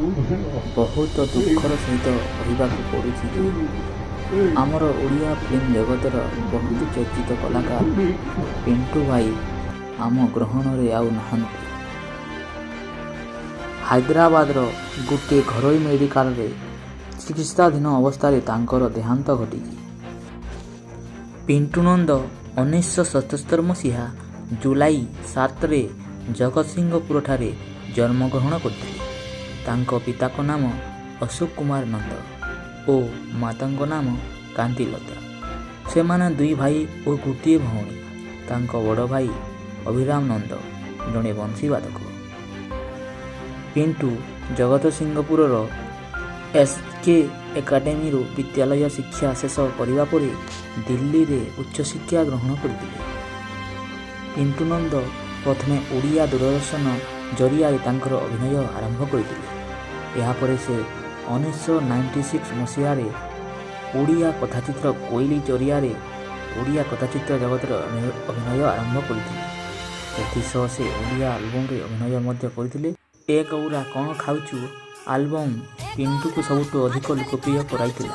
ବହୁତ ଦୁଃଖର ସହିତ କହିବାକୁ ପଡ଼ୁଛି ଯେ ଆମର ଓଡ଼ିଆ ଫିଲ୍ମ ଜଗତର ବହୁତ ଚର୍ଚ୍ଚିତ କଳାକାର ପିଣ୍ଟୁ ଭାଇ ଆମ ଗ୍ରହଣରେ ଆଉ ନାହାନ୍ତି। ହାଇଦ୍ରାବାଦର ଗୋଟିଏ ଘରୋଇ ମେଡ଼ିକାଲରେ ଚିକିତ୍ସାଧୀନ ଅବସ୍ଥାରେ ତାଙ୍କର ଦେହାନ୍ତ ଘଟିଛି। ପିଣ୍ଟୁ ନନ୍ଦ 1977 ମସିହା ଜୁଲାଇ 7ରେ ଜଗତସିଂହପୁରଠାରେ ଜନ୍ମଗ୍ରହଣ କରିଥିଲେ। ତାଙ୍କ ପିତାଙ୍କ ନାମ ଅଶୋକ କୁମାର ନନ୍ଦ ଓ ମାତାଙ୍କ ନାମ କାନ୍ତିଲତା। ସେମାନେ 2 ଭାଇ ଓ ଗୋଟିଏ ଭଉଣୀ। ତାଙ୍କ ବଡ଼ ଭାଇ ଅଭିରାମ ନନ୍ଦ ଜଣେ ବଂଶୀବାଦକ। ପିଣ୍ଟୁ ଜଗତସିଂହପୁରର SK ଏକାଡେମୀରୁ ବିଦ୍ୟାଳୟ ଶିକ୍ଷା ଶେଷ କରିବା ପରେ ଦିଲ୍ଲୀରେ ଉଚ୍ଚଶିକ୍ଷା ଗ୍ରହଣ କରିଥିଲେ। ପିଣ୍ଟୁ ନନ୍ଦ ପ୍ରଥମେ ଓଡ଼ିଆ ଦୂରଦର୍ଶନ ଜରିଆରେ ତାଙ୍କର ଅଭିନୟ ଆରମ୍ଭ କରିଥିଲେ। ଏହାପରେ ସେ 1996 ମସିହାରେ ଓଡ଼ିଆ କଥାଚିତ୍ର କୋଇଲି ଜରିଆରେ ଓଡ଼ିଆ କଥାଚିତ୍ର ଜଗତରେ ଅଭିନୟ ଆରମ୍ଭ କରିଥିଲେ। ଏଥିସହ ସେ ଓଡ଼ିଆ ଆଲବମରେ ଅଭିନୟ ମଧ୍ୟ କରିଥିଲେ। ଏ ଗୌରା କ'ଣ ଖାଉଛୁ ଆଲବମ୍ ପିଣ୍ଟୁକୁ ସବୁଠୁ ଅଧିକ ଲୋକପ୍ରିୟ କରାଇଥିଲା।